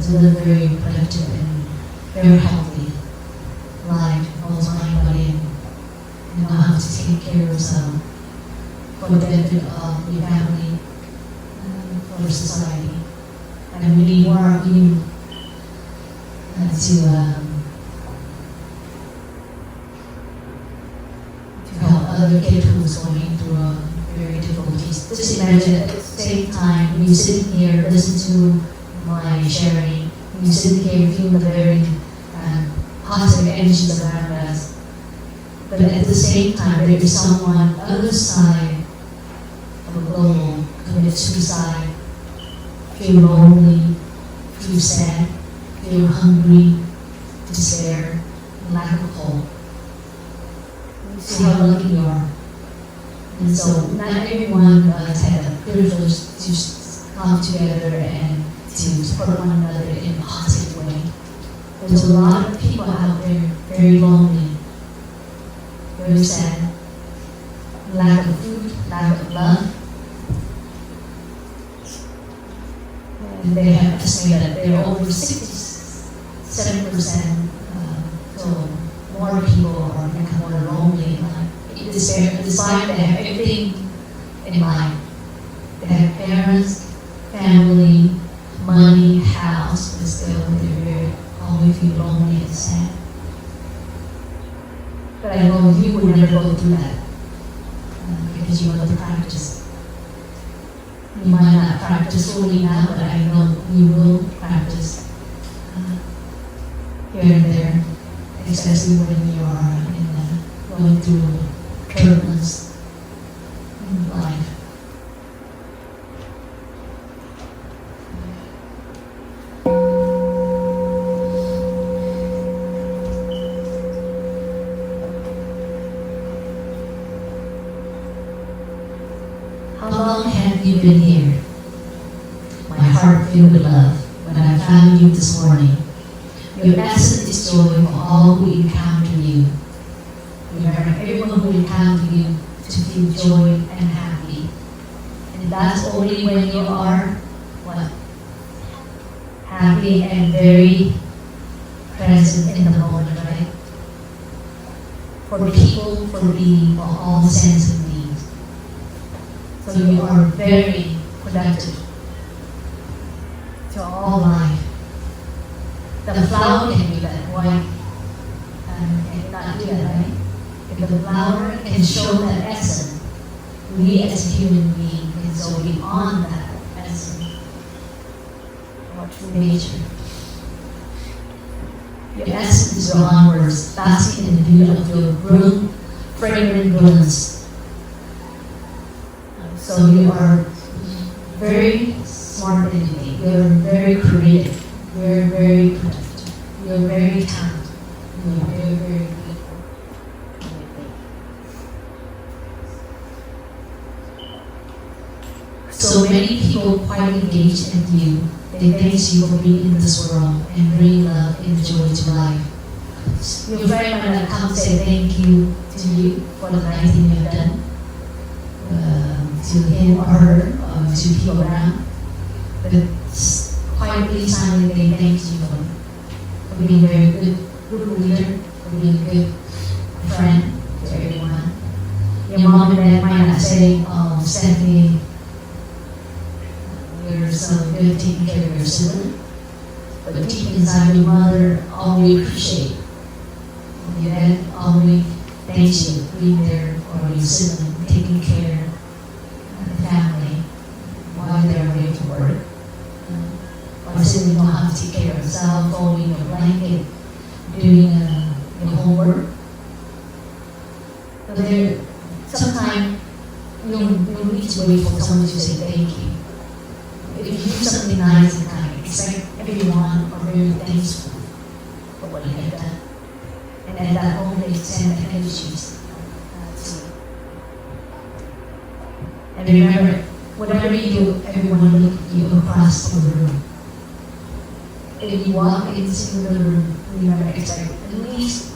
to live very productive and very healthy life, both mind, body, and know how to take care of yourself. for the benefit of your family, for society. And I really want you to help other kids who's going through very difficulties. Just imagine at the same time when you're sitting here, listen to my sharing, when you're sitting here feeling the very positive energies around us. But at the same time, there is someone on the other side of the globe committed suicide, feel lonely, feel sad, feel hungry, despair, lack of hope. See how lucky you are. And so not everyone has had a privilege to come together and to support one another in a positive way. There's a lot of people out there very lonely, very sad, lack of food, lack of love. And they have estimated that there are over 67%, so more people are become more lonely in life. Despite they have everything in life. They have parents, family, money, house, but still they're always feel lonely and sad. But I know you would never go through that because you know the practice. You might not practice fully now, but I know you will practice here and there, especially when you are going through turbulence in life. How long have you been here? My heart filled with love when I found you this morning. Your essence is joy for all who encounter you. Remember everyone who encounter you to feel joy and happy. And that's only when you are what? Happy and very present in the moment, right? For people, for being, for all sense of needs. So you are very productive to all life. The flower can be that white and not do that, right? If the flower can show that essence, we as a human being can go beyond that essence, our true nature. Your essence is your own words, basking in the beauty of your fragrant brilliance. So you are very smart entity. You're very creative. You're very productive. You're very talented. You're very, very beautiful. So many people quite engaged in you. They thank you for being in this world and bring love and joy to life. Your friend might not come say thank you to you for the nice thing you've done. To him or her, to people around. But quietly, silently, they thank you for being a very good leader, for being a good friend to everyone. Your mom and dad might not say, oh, Stephanie, you're so good taking care of your sibling. But deep inside, your mother always appreciates. Your dad always thanks you for being there for your sibling, taking care family while they're away from work. While sitting know how to take care of themselves, folding a blanket, doing your homework. So there, sometimes you'll need to wait for someone to say thank you. If you do something nice and kind, expect everyone are very thankful for what you have done. And at that moment, they send energies to you. And remember, whatever you do, everyone look at you across the room. If you walk into the room, remember, expect at least,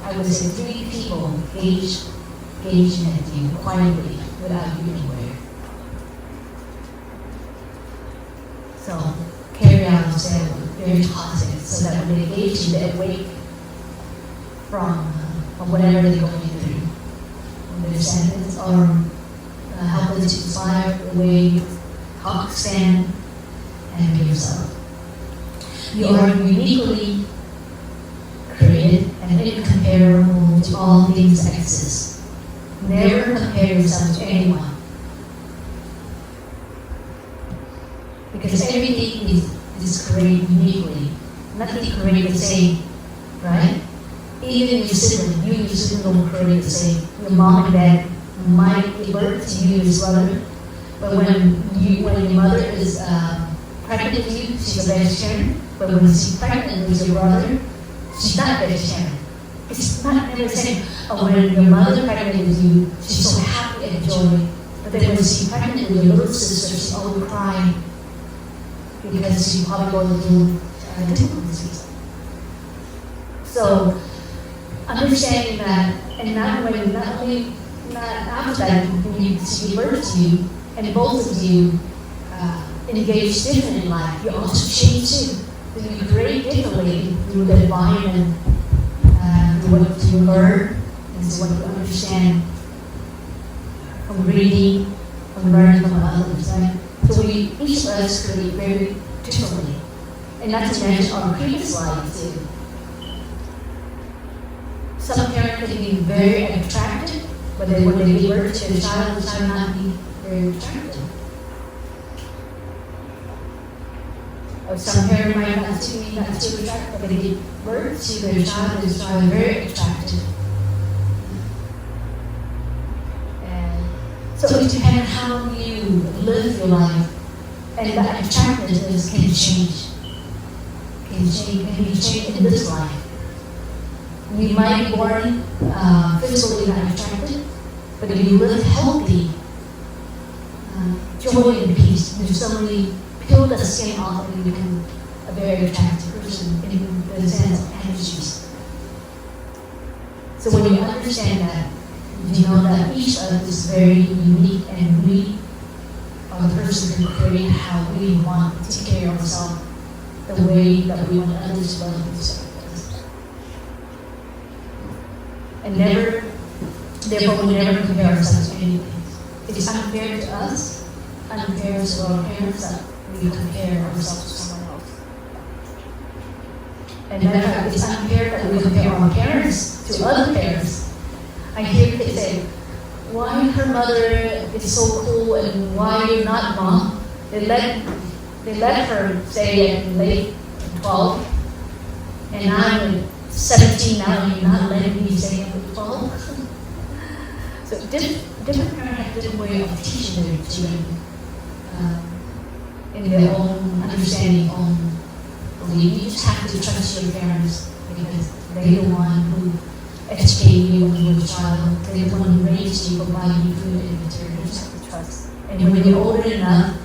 I would say, 3 people gazing at you quietly without you anywhere. So carry out yourself very positive so that when they gaze you, they awake from whatever they're going through. When they're sadness or to inspire the way you talk, stand, and be yourself. You are uniquely created and incomparable to all things that exist. Never compare yourself to anyone. Because everything is created uniquely. Nothing created the same, right? Even your sibling, you and your sibling don't create the same. Your mom and dad might give birth to you and your brother, but when your mother is pregnant with you, she's a vegetarian. But when she's pregnant with your brother, she's not vegetarian. It's not never the same. Or when your mother pregnant with you, she's so happy and joy. But then when she's pregnant with your little sister, she's always crying because she's probably going through difficulties. So understanding that, and not after that, when you give birth to you, and both of you engage differently in life, you also change too. Then you create differently through the environment, through what you learn, and what you understand from reading, from learning from others, right? So we, each of us create very differently. And not to mention our previous life too. Some parents can be very attractive, but then when they give birth to a child, the child not be very attractive. Or some parents might not too attractive, but they give birth to their child and the child very attractive. And so it depends on how you live your life, and that attractiveness can change. Can be changed in this life. You might be born physically not attractive, but if you live healthy, joy and peace, you suddenly peel the skin off and you become a very attractive person in the sense of energies. So when you understand that, you know that each of us is very unique, and we are the person who create how we want to take care of ourselves, the way that we want others to love us. And therefore we never compare ourselves to anything. It is unfair to us, unfair to our parents that we compare ourselves to someone else. And matter of fact, it's unfair that we compare our parents to other parents. I hear kids say, why her mother is so cool and why you're not, mom? They let her stay at late 12, and I'm 17 now, and you're not letting me stay at 12. So different parents have different way of teaching their children in their own understanding, own belief. You just have to trust your parents because they're the one who educated you when you were a child. They're the one who raised you, provided you food and material. You just have to trust. And when you're older enough,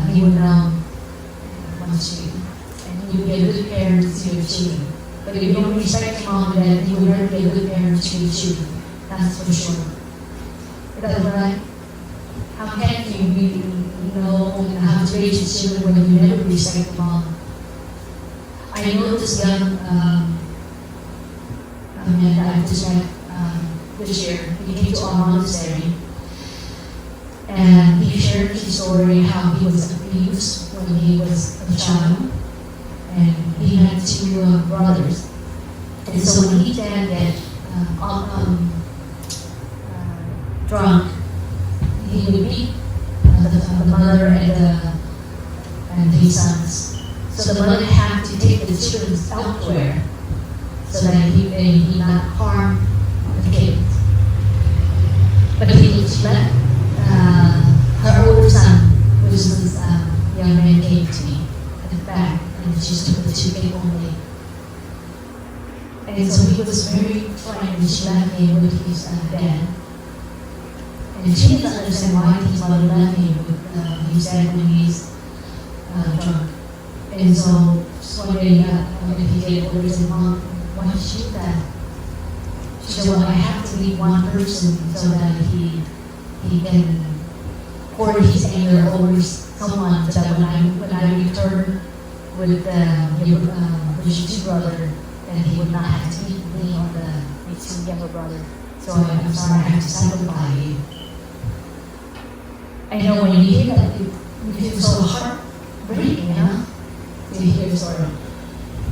you will know once you, and you be a good parent to your children. But if you don't respect your mom and dad, you will never be a good parent to your children. That's for sure. Is that right? How can you know how to raise your children when you never respect your mom? I know this young man that I just met this year. He came to our monastery. And he shared his story how he was abused when he was a child. And he had two brothers. And so when he dad get drunk, he would beat the mother and his sons. So the mother had to take the children elsewhere so that he not harm the kids. But he would let her older son, which was this young man, came to me at the back, and she took the two kids only. And so he was very frightened when she left me with his dad. And she didn't understand why his mother left me with his dad when he's drunk. And so one day, when he get older, he said, Mom, why did you do that? She said, well, I have to leave one person so that he can pour his anger over someone, so that when I return with his two brother, then he would not have to beat me or the two younger brother. So I'm sorry, I have to sacrifice you. I know when you hear that, you feel so heartbreaking, you know, to hear the story.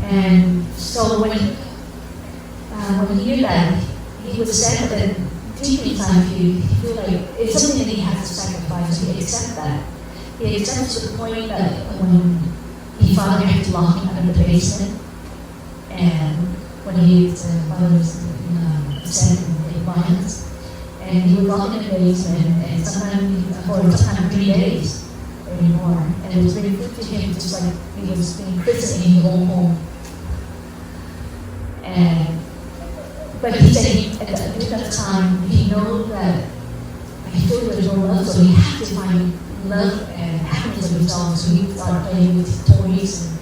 And so when he heard that, he was sad that deep inside he feel like it's something that he has to sacrifice. So he accepts that. He accepts to the point that when his father had to lock him out of the basement, and when his father was upset in violence, and he was locked in the basement, and sometimes 3 days or more, and it was very good to him, just like he was being imprisoned in his own home. But he said during that time, he knows that he feel there's no love, so he had to find love and happiness of himself. So he started playing with toys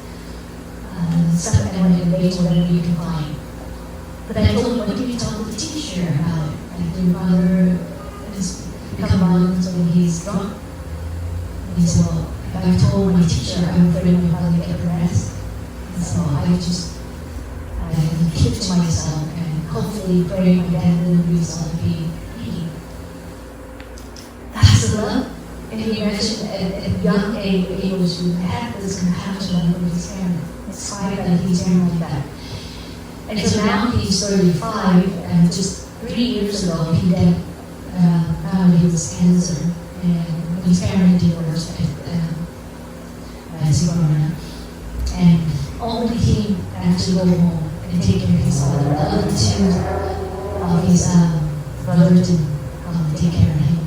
and stuff, and went in the base, whatever you can find. But I told him, what did you tell the teacher about it? And your father has become violent when he's drunk. And he said, well, if I told my teacher, I'm afraid my father would get arrested. And so I keep to myself and hopefully pray my dad will resolve be healed. That's the love. And he mentioned at a young age, able to have this compassion for his parents. It's fine that he's parent like that. And so now he's 35, and just 3 years ago, he found he was cancer. And his parents divorced as he grew up. And only he had to go home and take care of his father. The other two of his brothers didn't take care of him.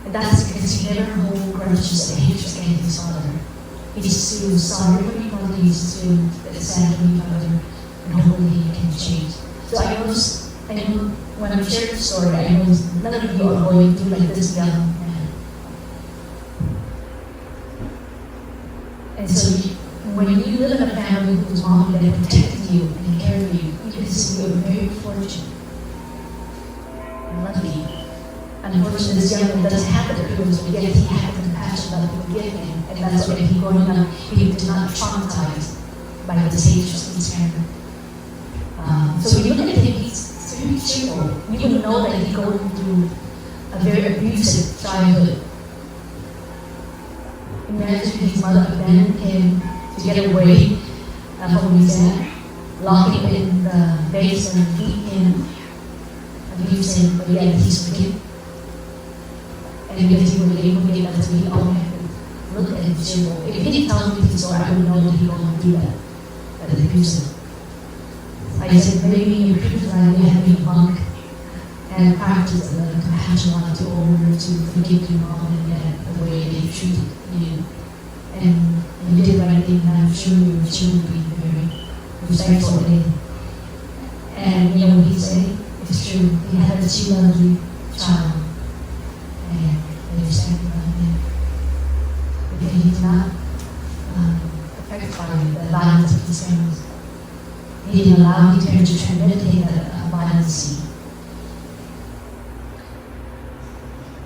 And that's because he never hold grudges and hatred against his father. He's too sorry for his mother, he's too sad for his father, and hopefully he can change. So I know when I share the story, I know none of you are going through like this young man. And so when you live in a family whose mom and dad protected you and cared for you, you can see you're very fortunate and lucky. Unfortunately, this young man doesn't have the privilege, but yet he had the compassion that would give him. And that's why he growing up, he did not traumatized by the hatred of his parents. So when you look at him, he's very cheerful. You will know that he's going through a very abusive childhood. Imagine his mother abandoned him to get away from his dad, lock him in the basement, beat him, abuse him, but yet he's forgiven. And because he was able to get that, so he only had to look at his cheerful. If he didn't tell me his story, I would know that he won't do that. That is abusive. I said, maybe in your previous life you had been a monk and practiced the compassion on to over to forgive your mom and dad the way they treated you. And you did the right thing, and I'm sure your children will be very respectful of it. And you know, he said, it's true, he had a two lovely child. And they respected him. Because he's not affected by the violence of his parents. He didn't allow his parents to transmit him that violence.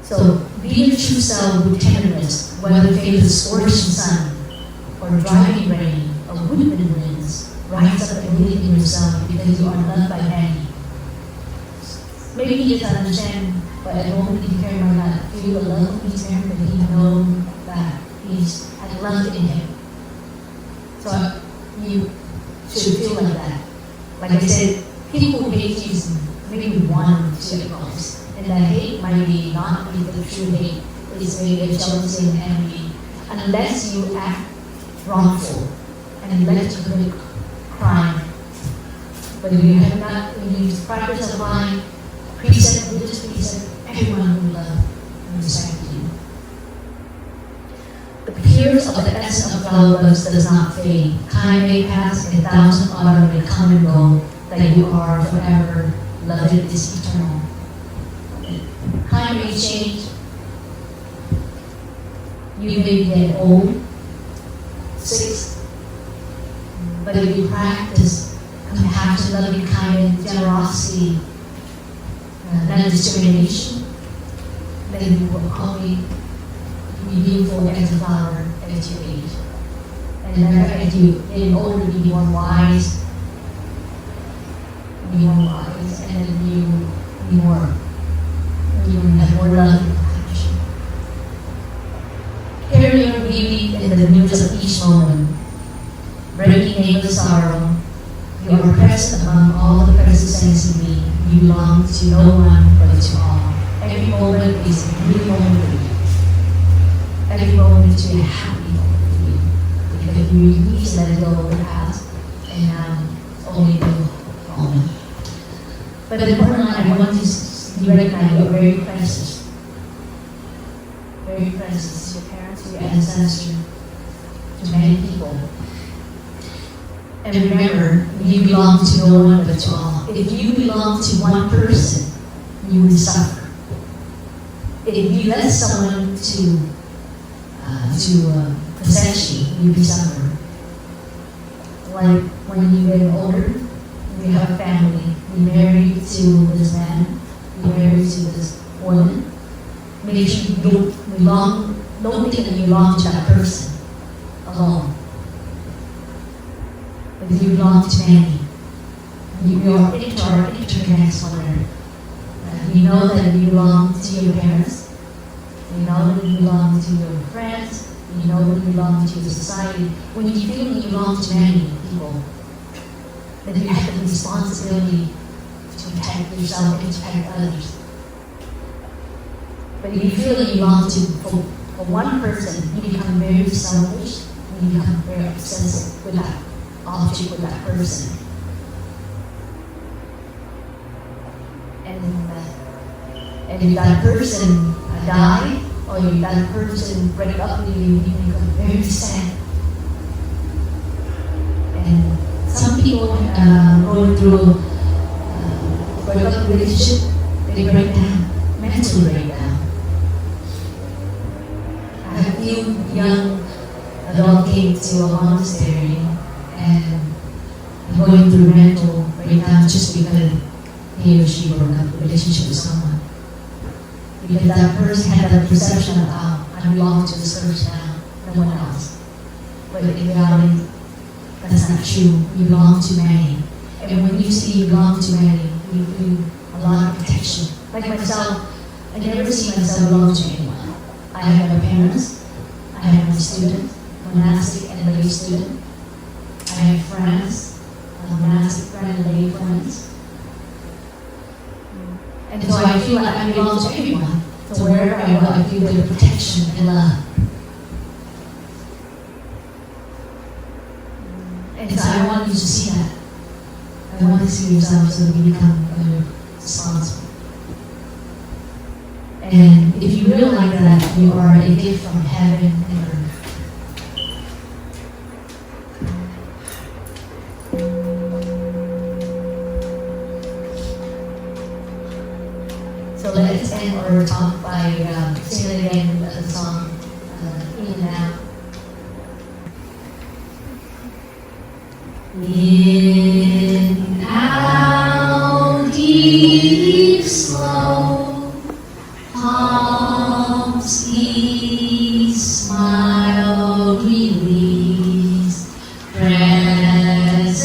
So, be your true self with tenderness, whether faced with scorching sun, or driving rain, or woodwind winds. Rise up and believe in yourself because you are loved by many. Maybe he doesn't understand, but at the moment he very might not feel the love of his parents, but he knows that he has love in him. So you should feel like that. Like I said, people who hate you maybe one to at most. And that hate might be not be the true hate. It's maybe a jealousy and envy. Unless you act wrongful and unless you commit crime. But if you have not, when you practice a line, precept, religious precept, everyone will love and respect you. The purity of the essence of flower buds does not fade. Time may pass, 1,000 autumn may come and go, that you are forever, loved is eternal. Time may change. You may get old, sick, but if you practice compassion, loving kindness, generosity, non-discrimination, then you will always be beautiful as a flower as you age. And never as you get older, be more wise, and then you have more love and compassion. the news of each moment, breaking neighbor's sorrow. You are present among all the presence in me. You belong to no one but to all. Every moment is a new moment for you. Every moment is a happy moment for you. Because you release, let go of the past, and now only the moment. But the important line, I want you to recognize you are very precious. Very precious to your parents, to your ancestors, to many people. And remember, you belong to no one but to all. If you belong to one person, you will suffer. If you let someone to possess you, you will suffer. Like when you get older, you have a family, you marry to this man, you marry to this woman. Make sure you don't think that you belong to that person alone. But you belong to many. You are interconnected one another. You know that you belong to your parents. You know that you belong to your friends. You know that you belong to the society. When you feel that you belong to many people, then you have the responsibility to protect yourself and to protect others. But if you feel that you belong to for one person, you become very selfish, and you become very obsessive with that object, with that person. And if that person die, or if that person break up with you, you become very sad. And some people going through break up relationship, they break down, mentally break down. I have a few young adults came to a monastery and going through mental breakdown just because he or she broke up a relationship with someone. Because that person had that perception of, I belong to this person now, no one else. But in reality, that's not true. You belong to many. And when you see you belong to many, you feel a lot of protection. Like myself, I never see myself belong to anyone. I have my parents, I have my students, monastic and lay student. I have friends, monastic friends and lay friends. And so I feel like I belong to everyone. So wherever I go, I feel their protection and love. And so I want you to see that. I want to see yourself so that you become better responsible. And if you realize that you are a gift from heaven and earth. So let's end our talk by singing again the song In and Out. In, out, deep, slow, palms ease, smile, release, present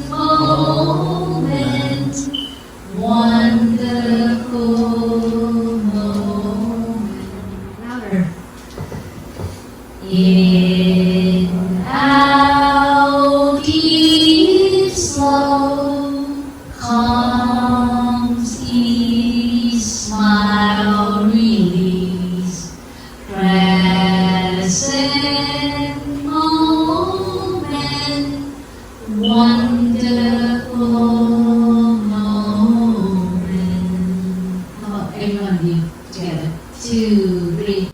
moment, wonderful moment. Louder. In, out, deep, slow, calms, ease, smile, release, present moment, wonderful moment. How about every one of you together? 2, 3.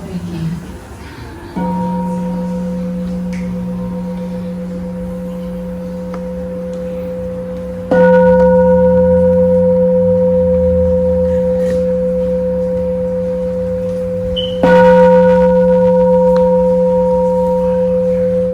Thank you.